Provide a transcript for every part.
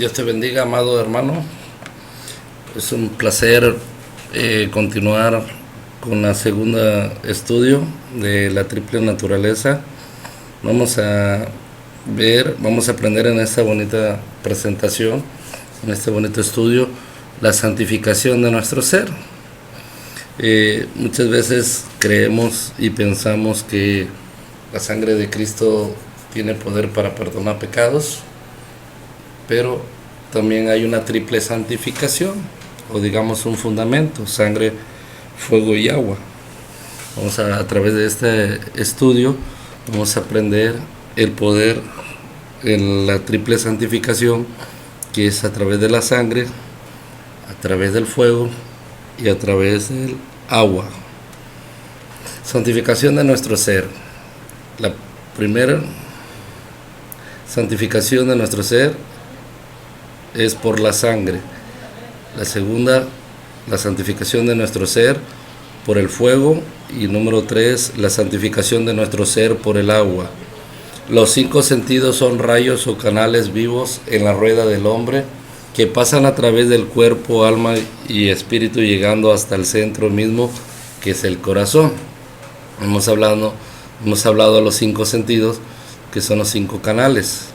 Dios te bendiga, amado hermano. Es un placer continuar con la segunda estudio de la triple naturaleza. Vamos a aprender en esta bonita presentación, en este bonito estudio, la santificación de nuestro ser. Muchas veces creemos y pensamos que la sangre de Cristo tiene poder para perdonar pecados, pero también hay una triple santificación, o digamos un fundamento: sangre, fuego y agua. A través de este estudio vamos a aprender el poder en la triple santificación, que es a través de la sangre, a través del fuego y a través del agua. Santificación de nuestro ser. La primera santificación de nuestro ser es por la sangre. La segunda, la santificación de nuestro ser por el fuego. Y número 3, la santificación de nuestro ser por el agua. Los 5 sentidos son rayos o canales vivos en la rueda del hombre que pasan a través del cuerpo, alma y espíritu, llegando hasta el centro mismo, que es el corazón. Hemos hablado de los 5 sentidos, que son los 5 canales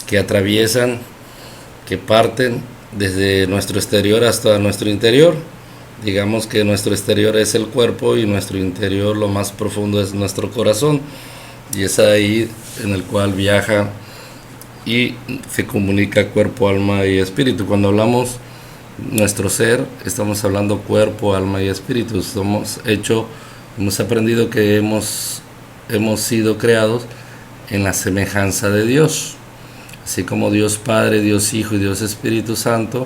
que atraviesan, que parten desde nuestro exterior hasta nuestro interior. Digamos que nuestro exterior es el cuerpo y nuestro interior, lo más profundo, es nuestro corazón, y es ahí en el cual viaja y se comunica cuerpo, alma y espíritu. Cuando hablamos nuestro ser, estamos hablando cuerpo, alma y espíritu. Hemos aprendido que hemos sido creados en la semejanza de Dios. Así como Dios Padre, Dios Hijo y Dios Espíritu Santo,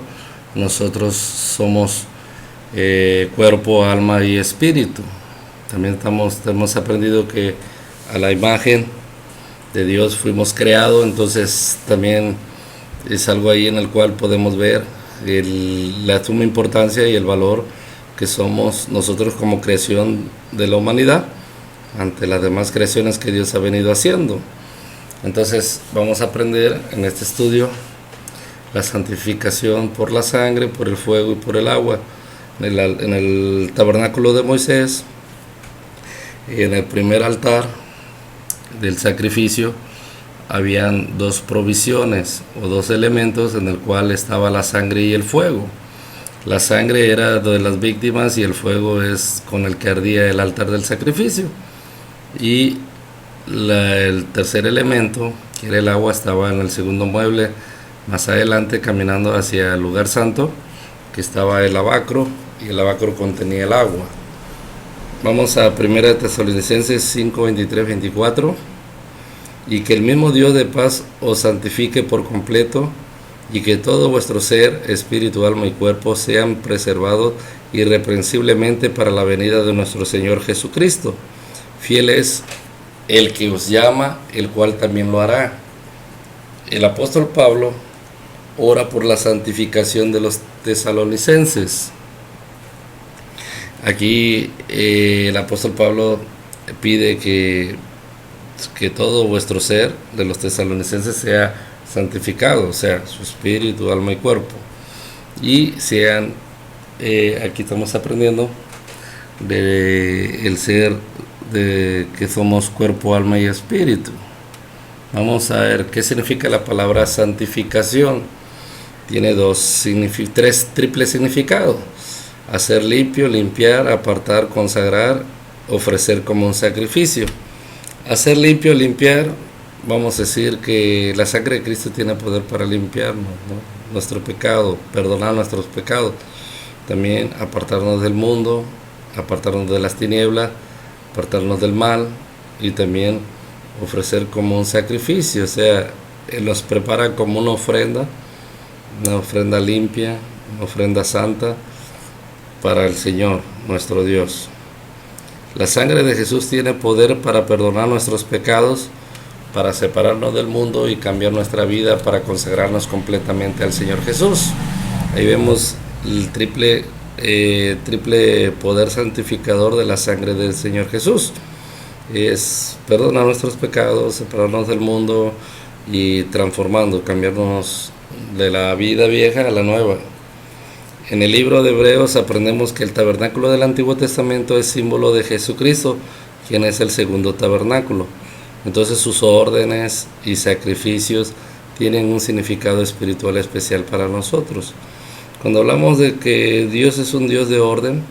nosotros somos cuerpo, alma y espíritu. También hemos aprendido que a la imagen de Dios fuimos creados, entonces también es algo ahí en el cual podemos ver la suma importancia y el valor que somos nosotros como creación de la humanidad ante las demás creaciones que Dios ha venido haciendo. Entonces vamos a aprender en este estudio la santificación por la sangre, por el fuego y por el agua. En el tabernáculo de Moisés, en el primer altar del sacrificio, habían 2 provisiones o 2 elementos en el cual estaba la sangre y el fuego. La sangre era de las víctimas y el fuego es con el que ardía el altar del sacrificio. Y el tercer elemento, que era el agua, estaba en el segundo mueble, más adelante, caminando hacia el lugar santo, que estaba el lavacro, y el lavacro contenía el agua. Vamos a 1 Tesalonicenses 5, 23, 24. Y que el mismo Dios de paz os santifique por completo, y que todo vuestro ser, espíritu, alma y cuerpo sean preservados irreprensiblemente para la venida de nuestro Señor Jesucristo. Fiel es el que os llama, el cual también lo hará. El apóstol Pablo ora por la santificación de los tesalonicenses. Aquí el apóstol Pablo pide que todo vuestro ser de los tesalonicenses sea santificado, o sea, su espíritu, alma y cuerpo, y sean, aquí estamos aprendiendo del ser de que somos cuerpo, alma y espíritu. Vamos a ver qué significa la palabra santificación. Tiene 3 triples significados: hacer limpio, limpiar, apartar, consagrar, ofrecer como un sacrificio. Hacer limpio, limpiar, vamos a decir que la sangre de Cristo tiene poder para limpiarnos, ¿no? Nuestro pecado, perdonar nuestros pecados. También apartarnos del mundo, apartarnos de las tinieblas, apartarnos del mal, y también ofrecer como un sacrificio, o sea, Él nos prepara como una ofrenda limpia, una ofrenda santa para el Señor, nuestro Dios. La sangre de Jesús tiene poder para perdonar nuestros pecados, para separarnos del mundo y cambiar nuestra vida, para consagrarnos completamente al Señor Jesús. Ahí vemos el triple poder santificador de la sangre del Señor Jesús. Es perdonar nuestros pecados, separarnos del mundo y cambiarnos de la vida vieja a la nueva. En el libro de Hebreos aprendemos que el tabernáculo del Antiguo Testamento es símbolo de Jesucristo, quien es el segundo tabernáculo. Entonces sus órdenes y sacrificios tienen un significado espiritual especial para nosotros. Cuando hablamos de que Dios es un Dios de orden,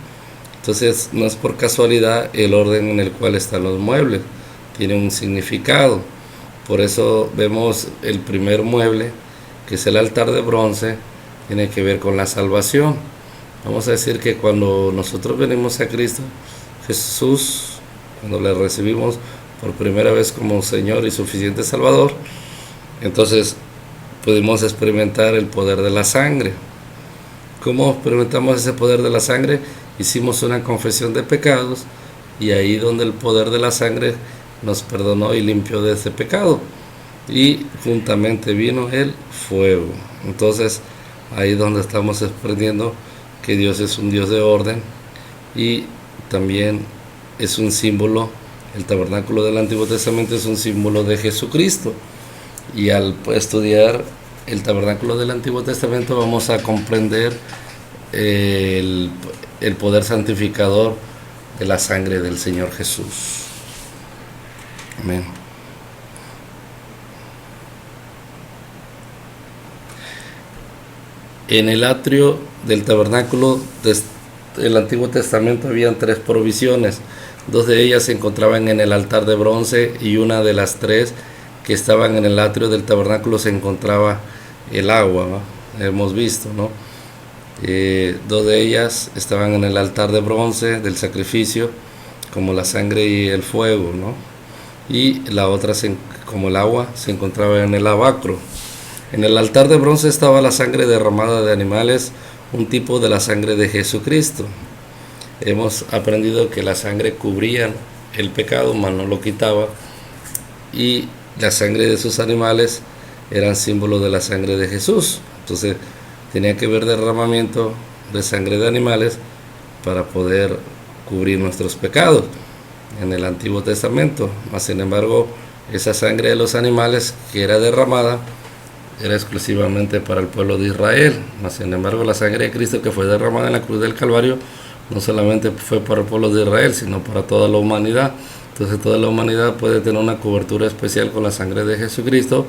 entonces no es por casualidad el orden en el cual están los muebles, tiene un significado. Por eso vemos el primer mueble, que es el altar de bronce, tiene que ver con la salvación. Vamos a decir que cuando nosotros venimos a Cristo Jesús, cuando le recibimos por primera vez como Señor y suficiente Salvador, entonces pudimos experimentar el poder de la sangre. ¿Cómo experimentamos ese poder de la sangre? Hicimos una confesión de pecados y ahí donde el poder de la sangre nos perdonó y limpió de ese pecado. Y juntamente vino el fuego. Entonces ahí donde estamos aprendiendo que Dios es un Dios de orden y también es un símbolo, el tabernáculo del Antiguo Testamento es un símbolo de Jesucristo. Y al estudiar el tabernáculo del Antiguo Testamento vamos a comprender el poder santificador de la sangre del Señor Jesús. Amén. En el atrio del tabernáculo del Antiguo Testamento habían 3 provisiones. 2 de ellas se encontraban en el altar de bronce y una de las 3 que estaban en el atrio del tabernáculo se encontraba el agua, ¿no? Hemos visto, ¿no? 2 de ellas estaban en el altar de bronce del sacrificio, como la sangre y el fuego, ¿no? Y la otra, como el agua, se encontraba en el lavacro. En el altar de bronce estaba la sangre derramada de animales, un tipo de la sangre de Jesucristo. Hemos aprendido que la sangre cubría el pecado, mas no lo quitaba, y la sangre de sus animales eran símbolo de la sangre de Jesús. Entonces tenía que haber derramamiento de sangre de animales para poder cubrir nuestros pecados en el Antiguo Testamento. Mas sin embargo, esa sangre de los animales que era derramada era exclusivamente para el pueblo de Israel. Mas sin embargo, la sangre de Cristo que fue derramada en la cruz del Calvario no solamente fue para el pueblo de Israel, sino para toda la humanidad. Entonces toda la humanidad puede tener una cobertura especial con la sangre de Jesucristo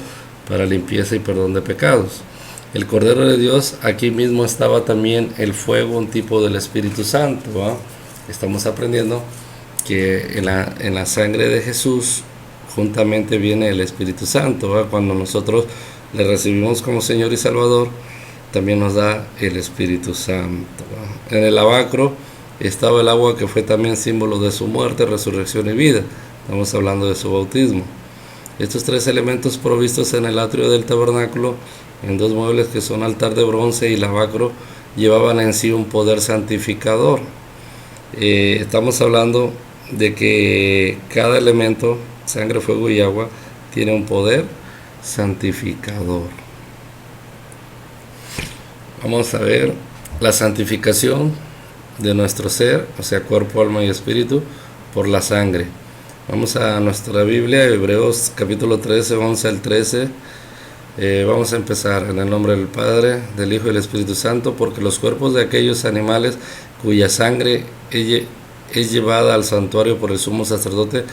para limpieza y perdón de pecados. El Cordero de Dios, aquí mismo estaba también el fuego, un tipo del Espíritu Santo, ¿va? Estamos aprendiendo que en la sangre de Jesús juntamente viene el Espíritu Santo, ¿va? Cuando nosotros le recibimos como Señor y Salvador, también nos da el Espíritu Santo, ¿va? En el lavacro estaba el agua que fue también símbolo de su muerte, resurrección y vida. Estamos hablando de su bautismo. Estos 3 elementos provistos en el atrio del tabernáculo, en 2 muebles que son altar de bronce y lavacro, llevaban en sí un poder santificador. Estamos hablando de que cada elemento, sangre, fuego y agua, tiene un poder santificador. Vamos a ver la santificación de nuestro ser, o sea, cuerpo, alma y espíritu, por la sangre. Vamos a nuestra Biblia, Hebreos capítulo 13, 11 al 13. Vamos a empezar en el nombre del Padre, del Hijo y del Espíritu Santo, porque los cuerpos de aquellos animales cuya sangre es llevada al santuario por el sumo sacerdote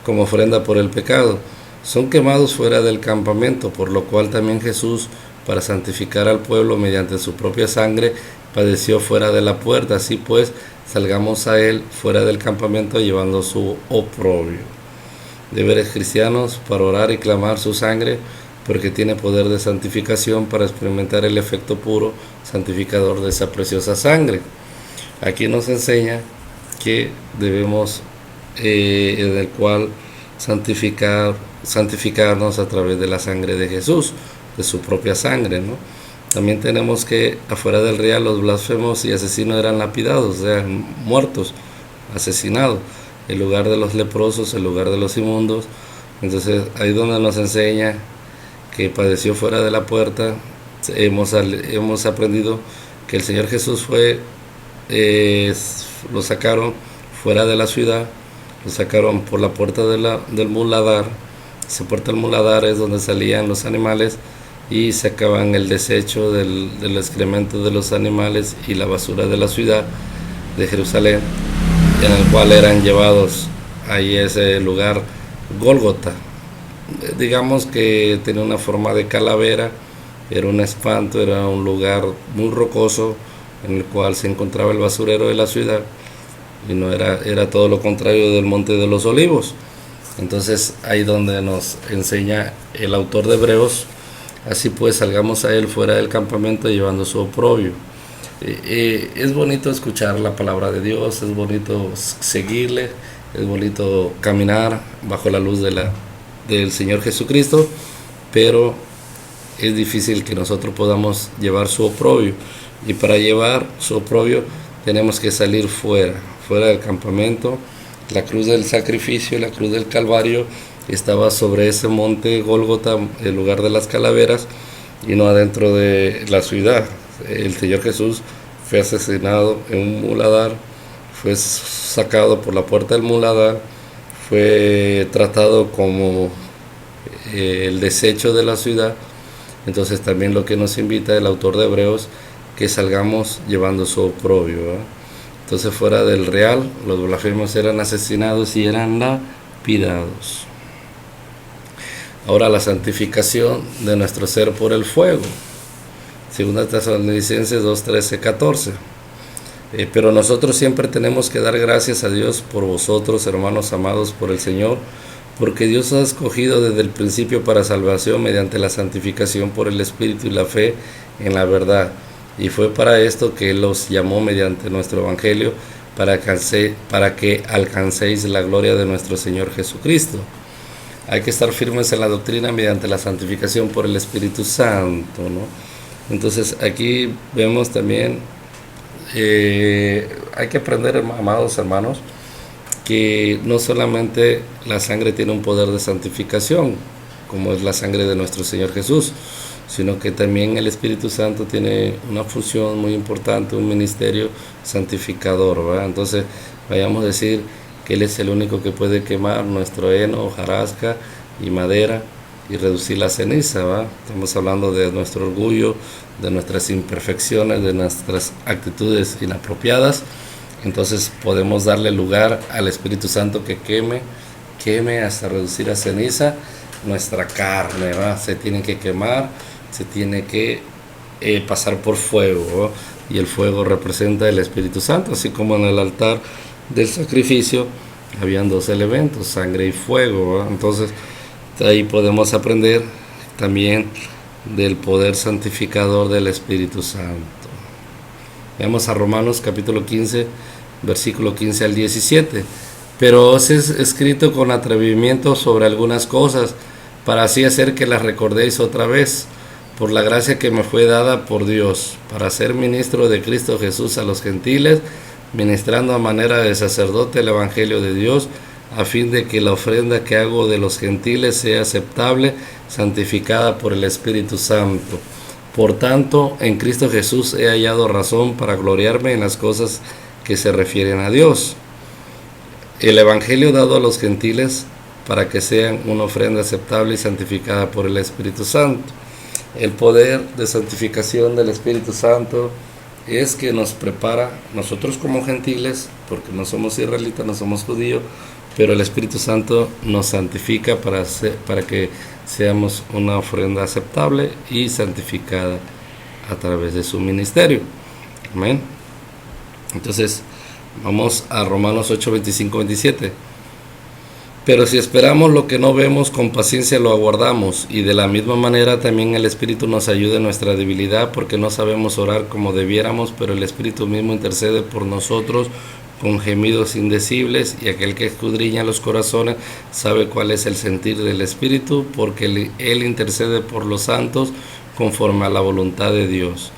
como ofrenda por el pecado, son quemados fuera del campamento, por lo cual también Jesús, para santificar al pueblo mediante su propia sangre, padeció fuera de la puerta. Así pues, salgamos a él fuera del campamento llevando su oprobio. Deberes cristianos para orar y clamar su sangre, porque tiene poder de santificación para experimentar el efecto puro santificador de esa preciosa sangre. Aquí nos enseña que debemos, en el cual santificarnos a través de la sangre de Jesús, de su propia sangre, ¿no? También tenemos que afuera del real los blasfemos y asesinos eran lapidados, o sea, muertos, asesinados, el lugar de los leprosos, el lugar de los inmundos. Entonces ahí donde nos enseña que padeció fuera de la puerta. Hemos aprendido que el Señor Jesús lo sacaron fuera de la ciudad, lo sacaron por la puerta del muladar. Esa puerta del muladar es donde salían los animales y sacaban el desecho del excremento de los animales y la basura de la ciudad de Jerusalén, en el cual eran llevados a ese lugar Gólgota. Digamos que tenía una forma de calavera, era un espanto, era un lugar muy rocoso en el cual se encontraba el basurero de la ciudad, y no era todo lo contrario del Monte de los Olivos. Entonces ahí donde nos enseña el autor de Hebreos: así pues salgamos a él fuera del campamento llevando su oprobio. Es bonito escuchar la palabra de Dios, es bonito seguirle, es bonito caminar bajo la luz del Señor Jesucristo, pero es difícil que nosotros podamos llevar su oprobio, y para llevar su oprobio tenemos que salir fuera del campamento. La cruz del sacrificio, la cruz del Calvario, estaba sobre ese monte Gólgota, el lugar de las calaveras, y no adentro de la ciudad. El Señor Jesús fue asesinado en un muladar, fue sacado por la puerta del muladar, fue tratado como el desecho de la ciudad. Entonces también lo que nos invita el autor de Hebreos, que salgamos llevando su oprobio, ¿verdad? Entonces fuera del real, los blasfemos eran asesinados y eran lapidados. Ahora la santificación de nuestro ser por el fuego. Segunda Tesalonicenses 2:13-14. Pero nosotros siempre tenemos que dar gracias a Dios por vosotros, hermanos amados por el Señor, porque Dios ha escogido desde el principio para salvación mediante la santificación por el Espíritu y la fe en la verdad. Y fue para esto que Él los llamó mediante nuestro Evangelio, para que alcancéis la gloria de nuestro Señor Jesucristo. Hay que estar firmes en la doctrina mediante la santificación por el Espíritu Santo, ¿no? Entonces aquí vemos también, hay que aprender, amados hermanos, que no solamente la sangre tiene un poder de santificación, como es la sangre de nuestro Señor Jesús, sino que también el Espíritu Santo tiene una función muy importante, un ministerio santificador, ¿verdad? Entonces vayamos a decir que Él es el único que puede quemar nuestro heno, hojarasca y madera y reducir la ceniza, ¿verdad? Estamos hablando de nuestro orgullo, de nuestras imperfecciones, de nuestras actitudes inapropiadas. Entonces podemos darle lugar al Espíritu Santo que queme hasta reducir a ceniza nuestra carne, ¿verdad? Se tiene que quemar, se tiene que pasar por fuego, ¿verdad? Y el fuego representa el Espíritu Santo, así como en el altar del sacrificio habían dos elementos, sangre y fuego, ¿verdad? Entonces ahí podemos aprender también del poder santificador del Espíritu Santo. Veamos a Romanos capítulo 15, versículo 15 al 17. Pero os es escrito con atrevimiento sobre algunas cosas, para así hacer que las recordéis otra vez, por la gracia que me fue dada por Dios, para ser ministro de Cristo Jesús a los gentiles, ministrando a manera de sacerdote el Evangelio de Dios, a fin de que la ofrenda que hago de los gentiles sea aceptable, santificada por el Espíritu Santo. Por tanto, en Cristo Jesús he hallado razón para gloriarme en las cosas que se refieren a Dios. El Evangelio dado a los gentiles para que sean una ofrenda aceptable y santificada por el Espíritu Santo. El poder de santificación del Espíritu Santo es que nos prepara, nosotros como gentiles, porque no somos israelitas, no somos judíos, pero el Espíritu Santo nos santifica para que seamos una ofrenda aceptable y santificada a través de su ministerio. Amén. Entonces, vamos a Romanos 8, 25, 27. Pero si esperamos lo que no vemos, con paciencia lo aguardamos, y de la misma manera también el Espíritu nos ayuda en nuestra debilidad, porque no sabemos orar como debiéramos, pero el Espíritu mismo intercede por nosotros con gemidos indecibles, y aquel que escudriña los corazones sabe cuál es el sentir del Espíritu, porque Él intercede por los santos conforme a la voluntad de Dios.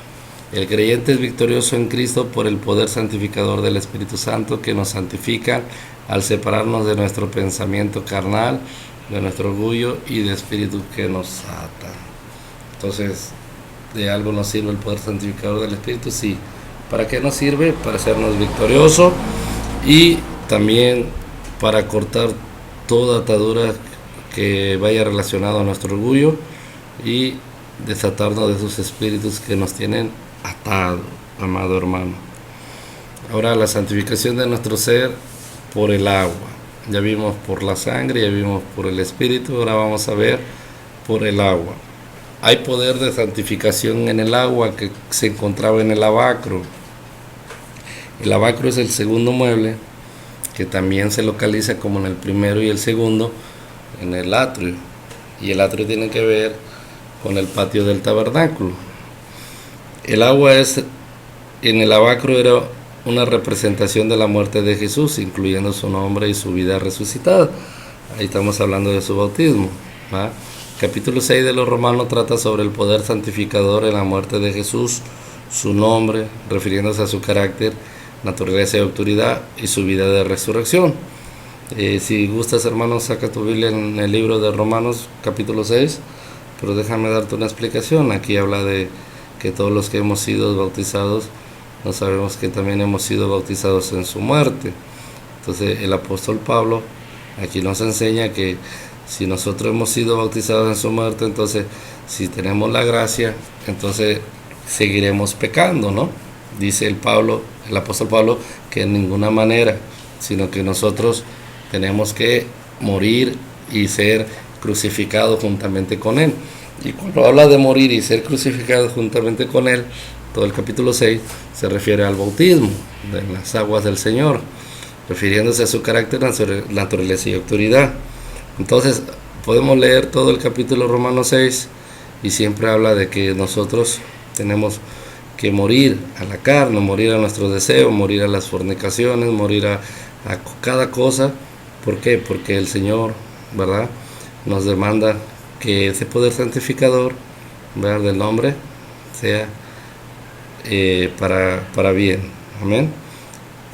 El creyente es victorioso en Cristo por el poder santificador del Espíritu Santo, que nos santifica al separarnos de nuestro pensamiento carnal, de nuestro orgullo y de espíritu que nos ata. Entonces, ¿de algo nos sirve el poder santificador del Espíritu? Sí. ¿Para qué nos sirve? Para hacernos victoriosos y también para cortar toda atadura que vaya relacionada a nuestro orgullo y desatarnos de esos espíritus que nos tienen atado, amado hermano. Ahora, la santificación de nuestro ser por el agua. Ya vimos por la sangre, ya vimos por el espíritu, ahora vamos a ver por el agua. Hay poder de santificación en el agua que se encontraba en el lavacro. El lavacro es el segundo mueble, que también se localiza como en el primero y el segundo en el atrio. Y el atrio tiene que ver con el patio del tabernáculo. El agua en el lavacro era una representación de la muerte de Jesús, incluyendo su nombre y su vida resucitada. Ahí estamos hablando de su bautismo, ¿va? Capítulo 6 de los Romanos trata sobre el poder santificador en la muerte de Jesús, su nombre, refiriéndose a su carácter, naturaleza y autoridad, y su vida de resurrección. Si gustas, hermano, saca tu Biblia en el libro de Romanos, capítulo 6, pero déjame darte una explicación. Aquí habla de que todos los que hemos sido bautizados, no sabemos que también hemos sido bautizados en su muerte. Entonces el apóstol Pablo aquí nos enseña que si nosotros hemos sido bautizados en su muerte, entonces si tenemos la gracia, entonces seguiremos pecando, ¿no? Dice el apóstol Pablo, que en ninguna manera, sino que nosotros tenemos que morir y ser crucificados juntamente con él. Y cuando habla de morir y ser crucificados juntamente con él, todo el capítulo 6 se refiere al bautismo de las aguas del Señor, refiriéndose a su carácter, naturaleza y autoridad. Entonces podemos leer todo el capítulo Romanos 6 y siempre habla de que nosotros tenemos que morir a la carne, morir a nuestros deseos, morir a las fornicaciones, morir a cada cosa. ¿Por qué? Porque el Señor, ¿verdad?, nos demanda que ese poder santificador, ¿verdad?, del nombre sea para bien. Amén.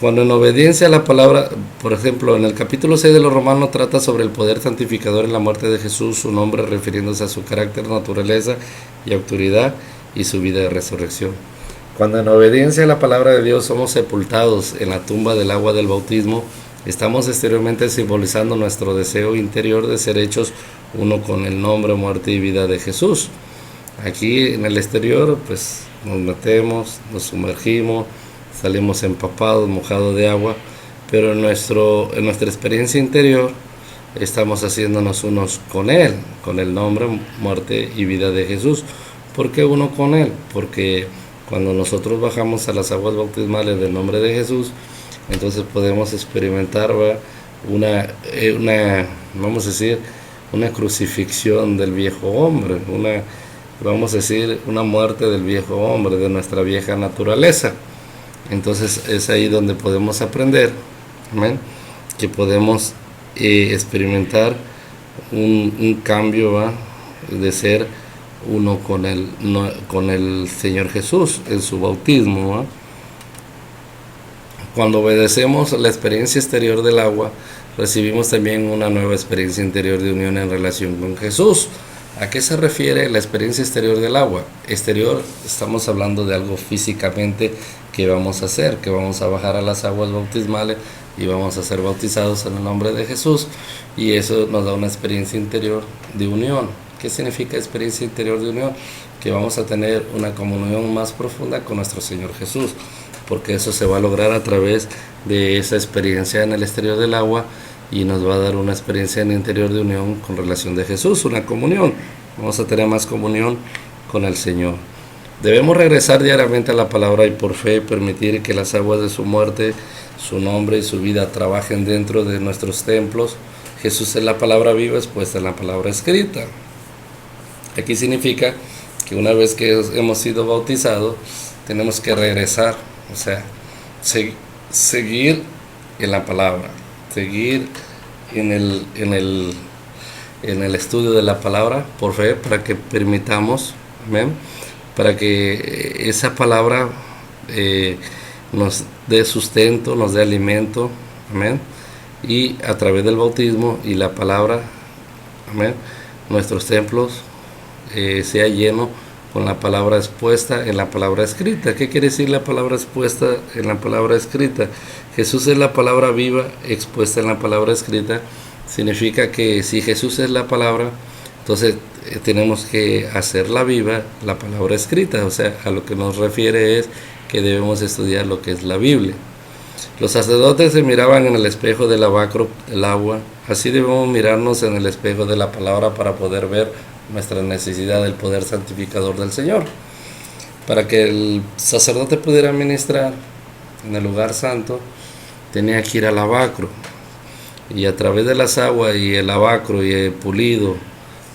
Cuando en obediencia a la palabra, por ejemplo, en el capítulo 6 de los Romanos trata sobre el poder santificador en la muerte de Jesús, su nombre, refiriéndose a su carácter, naturaleza y autoridad, y su vida de resurrección. Cuando en obediencia a la palabra de Dios somos sepultados en la tumba del agua del bautismo, estamos exteriormente simbolizando nuestro deseo interior de ser hechos uno con el nombre, muerte y vida de Jesús. Aquí en el exterior, pues nos metemos, nos sumergimos, salimos empapados, mojados de agua, pero en nuestra experiencia interior estamos haciéndonos unos con Él, con el nombre, muerte y vida de Jesús. ¿Por qué uno con Él? Porque cuando nosotros bajamos a las aguas bautismales del nombre de Jesús, entonces podemos experimentar vamos a decir, una crucifixión del viejo hombre, una muerte del viejo hombre, de nuestra vieja naturaleza. Entonces es ahí donde podemos aprender, ¿amén?, que podemos experimentar un cambio, ¿va?, de ser uno con el Señor Jesús en su bautismo, ¿va? Cuando obedecemos la experiencia exterior del agua, recibimos también una nueva experiencia interior de unión en relación con Jesús. ¿A qué se refiere la experiencia exterior del agua? Exterior, estamos hablando de algo físicamente que vamos a hacer, que vamos a bajar a las aguas bautismales y vamos a ser bautizados en el nombre de Jesús, y eso nos da una experiencia interior de unión. ¿Qué significa experiencia interior de unión? Que vamos a tener una comunión más profunda con nuestro Señor Jesús, porque eso se va a lograr a través de esa experiencia en el exterior del agua, y nos va a dar una experiencia en el interior de unión con relación de Jesús, una comunión. Vamos a tener más comunión con el Señor. Debemos regresar diariamente a la palabra y por fe permitir que las aguas de su muerte, su nombre y su vida trabajen dentro de nuestros templos. Jesús es la palabra viva expuesta en la palabra escrita. Aquí significa que una vez que hemos sido bautizados, tenemos que regresar, o sea, seguir en la palabra, seguir en el estudio de la palabra por fe, para que permitamos, amén, para que esa palabra nos dé sustento, nos dé alimento, amén, y a través del bautismo y la palabra, amén, nuestros templos sea lleno con la palabra expuesta en la palabra escrita. ¿Qué quiere decir la palabra expuesta en la palabra escrita? Jesús es la palabra viva expuesta en la palabra escrita. Significa que si Jesús es la palabra, Entonces tenemos que hacerla viva, la palabra escrita, o sea, a lo que nos refiere es que debemos estudiar lo que es la Biblia. Los sacerdotes se miraban en el espejo del lavacro, el agua, así debemos mirarnos en el espejo de la palabra para poder ver nuestra necesidad del poder santificador del Señor. Para que el sacerdote pudiera ministrar en el lugar santo, tenía que ir al lavacro, y a través de las aguas y el lavacro y el pulido,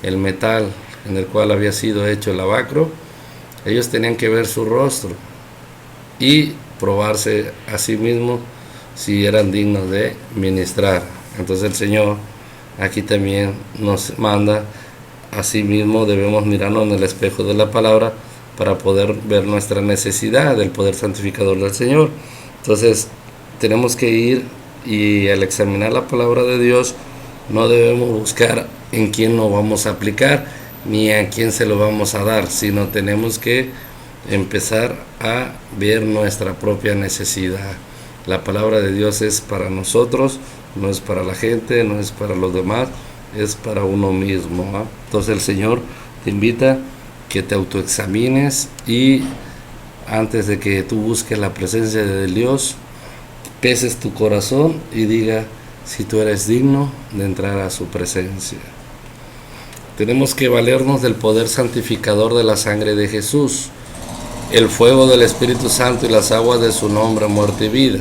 el metal en el cual había sido hecho el lavacro, ellos tenían que ver su rostro y probarse a sí mismos si eran dignos de ministrar. Entonces el Señor aquí también nos manda, a sí mismo debemos mirarnos en el espejo de la palabra para poder ver nuestra necesidad del poder santificador del Señor. Entonces tenemos que ir, y al examinar la palabra de Dios no debemos buscar en quién lo vamos a aplicar ni a quién se lo vamos a dar, sino tenemos que empezar a ver nuestra propia necesidad. La palabra de Dios es para nosotros, no es para la gente, no es para los demás, es para uno mismo, ¿eh? Entonces el Señor te invita que te autoexamines, y antes de que tú busques la presencia de Dios, peses tu corazón y diga si tú eres digno de entrar a su presencia. Tenemos que valernos del poder santificador de la sangre de Jesús, el fuego del Espíritu Santo y las aguas de su nombre, muerte y vida.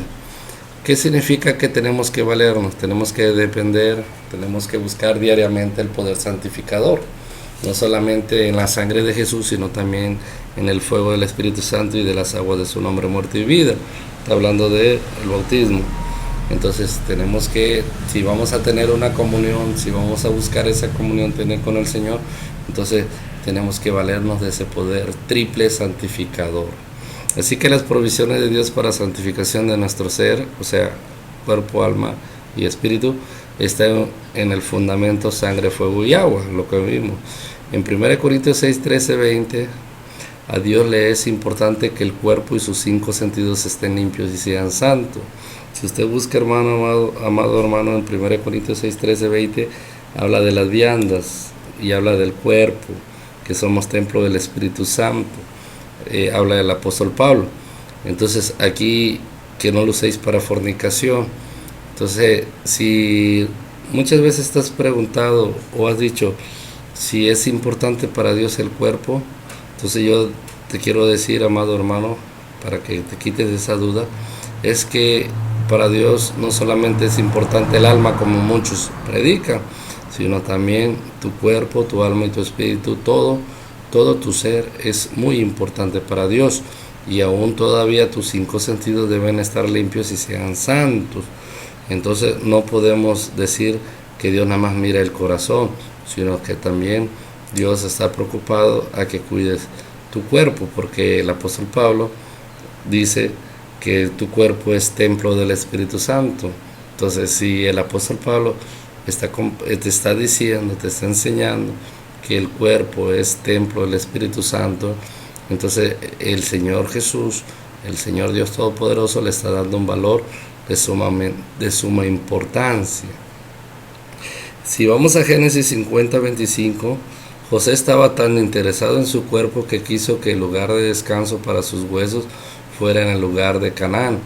¿Qué significa que tenemos que valernos? Tenemos que depender, tenemos que buscar diariamente el poder santificador, no solamente en la sangre de Jesús, sino también en el fuego del Espíritu Santo y de las aguas de su nombre, muerte y vida. Está hablando del bautismo. Entonces tenemos que, si vamos a tener una comunión, si vamos a buscar esa comunión tener con el Señor, entonces tenemos que valernos de ese poder triple santificador. Así que las provisiones de Dios para santificación de nuestro ser, o sea, cuerpo, alma y espíritu, están en el fundamento sangre, fuego y agua, lo que vimos. En 1 Corintios 6, 13, 20, a Dios le es importante que el cuerpo y sus 5 sentidos estén limpios y sean santos. Si usted busca, hermano, amado hermano, en 1 Corintios 6, 13, 20, habla de las viandas y habla del cuerpo, que somos templo del Espíritu Santo. Habla del apóstol Pablo. Entonces aquí, que no lo uséis para fornicación. Entonces, si muchas veces estás preguntado o has dicho si es importante para Dios el cuerpo, entonces yo te quiero decir, amado hermano, para que te quites esa duda, es que para Dios no solamente es importante el alma como muchos predican, sino también tu cuerpo, tu alma y tu espíritu, todo tu ser es muy importante para Dios, y aún todavía tus 5 sentidos deben estar limpios y sean santos. Entonces no podemos decir que Dios nada más mira el corazón, sino que también Dios está preocupado a que cuides tu cuerpo, porque el apóstol Pablo dice que tu cuerpo es templo del Espíritu Santo. Entonces, si el apóstol Pablo te está diciendo, te está enseñando que el cuerpo es templo del Espíritu Santo, entonces el Señor Jesús, el Señor Dios Todopoderoso, le está dando un valor de suma importancia. Si vamos a Génesis 50, 25, José estaba tan interesado en su cuerpo que quiso que el lugar de descanso para sus huesos fuera en el lugar de Canaán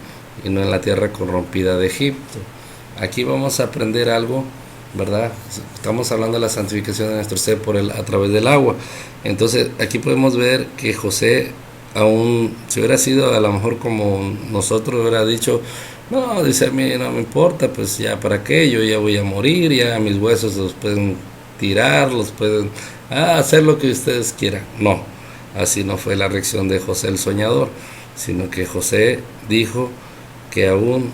y no en la tierra corrompida de Egipto. Aquí vamos a aprender algo, ¿verdad? Estamos hablando de la santificación de nuestro ser a través del agua. Entonces aquí podemos ver que José, aún si hubiera sido a lo mejor como nosotros, hubiera dicho, no, dice, a mí no me importa, pues ya para qué, yo ya voy a morir, ya mis huesos los pueden tirar, los pueden hacer lo que ustedes quieran. No, así no fue la reacción de José el soñador, sino que José dijo que aún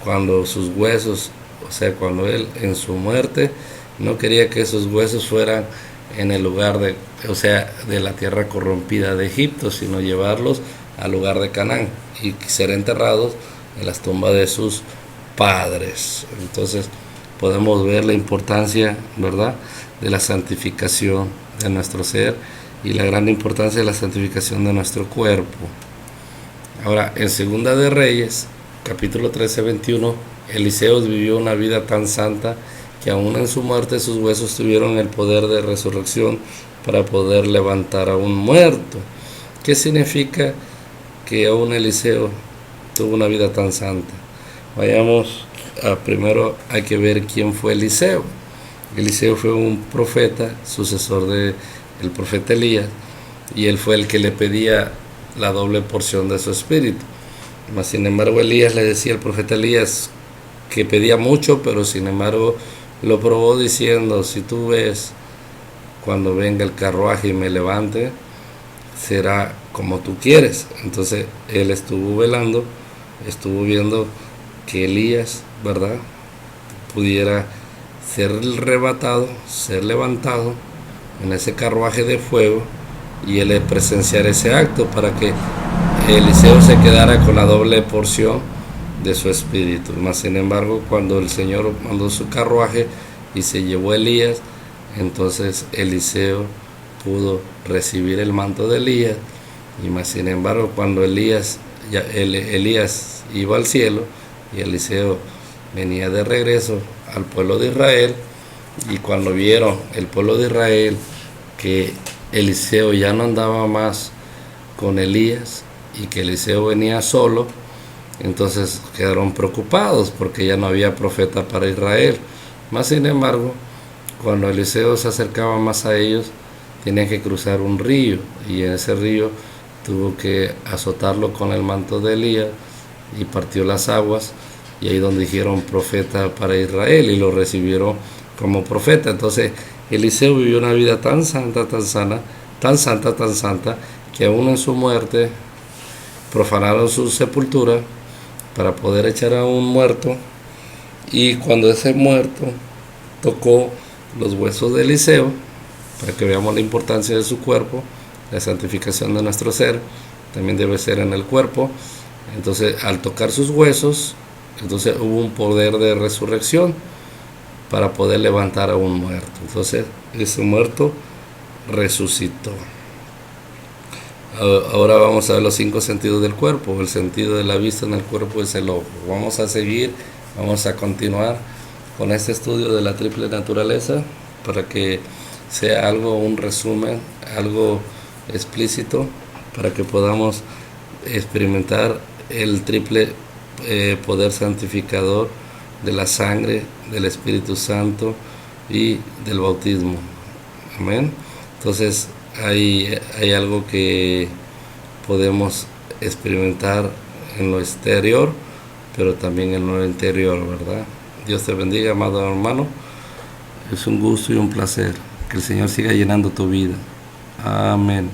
cuando sus huesos, o sea, cuando él en su muerte, no quería que esos huesos fueran en el lugar de la tierra corrompida de Egipto, sino llevarlos al lugar de Canaán y ser enterrados en las tumbas de sus padres. Entonces podemos ver la importancia, ¿verdad?, de la santificación de nuestro ser y la gran importancia de la santificación de nuestro cuerpo. Ahora, en Segunda de Reyes, capítulo 13, 21, Eliseo vivió una vida tan santa que aún en su muerte sus huesos tuvieron el poder de resurrección para poder levantar a un muerto. ¿Qué significa que aún Eliseo tuvo una vida tan santa? Vayamos primero, hay que ver quién fue Eliseo. Eliseo fue un profeta, sucesor del profeta Elías, y él fue el que le pedía la doble porción de su espíritu. Mas sin embargo Elías le decía al profeta Elías que pedía mucho, pero sin embargo lo probó diciendo: si tú ves cuando venga el carruaje y me levante, será como tú quieres. Entonces él estuvo velando, estuvo viendo que Elías, ¿verdad?, pudiera ser arrebatado, ser levantado en ese carruaje de fuego, y él presenciar ese acto para que Eliseo se quedara con la doble porción de su espíritu. Mas sin embargo, cuando el Señor mandó su carruaje y se llevó a Elías, entonces Eliseo pudo recibir el manto de Elías. Y más sin embargo, cuando Elías iba al cielo y Eliseo venía de regreso al pueblo de Israel, y cuando vieron el pueblo de Israel que Eliseo ya no andaba más con Elías y que Eliseo venía solo, entonces quedaron preocupados porque ya no había profeta para Israel. Más sin embargo, cuando Eliseo se acercaba más a ellos, tenían que cruzar un río, y en ese río tuvo que azotarlo con el manto de Elías, y partió las aguas, y ahí donde dijeron profeta para Israel, y lo recibieron como profeta. Entonces Eliseo vivió una vida tan santa, tan sana, tan santa, tan santa, que aún en su muerte profanaron su sepultura para poder echar a un muerto, y cuando ese muerto tocó los huesos de Eliseo, para que veamos la importancia de su cuerpo, la santificación de nuestro ser también debe ser en el cuerpo. Entonces al tocar sus huesos, entonces hubo un poder de resurrección para poder levantar a un muerto. Entonces ese muerto resucitó. Ahora vamos a ver los 5 sentidos del cuerpo. El sentido de la vista en el cuerpo es el ojo. Vamos a seguir, vamos a continuar con este estudio de la triple naturaleza, para que sea algo, un resumen, algo explícito, para que podamos experimentar el triple poder santificador de la sangre, del Espíritu Santo y del bautismo. Amén. Entonces hay algo que podemos experimentar en lo exterior, pero también en lo interior, ¿verdad? Dios te bendiga, amado hermano. Es un gusto y un placer. Que el Señor siga llenando tu vida. Amén.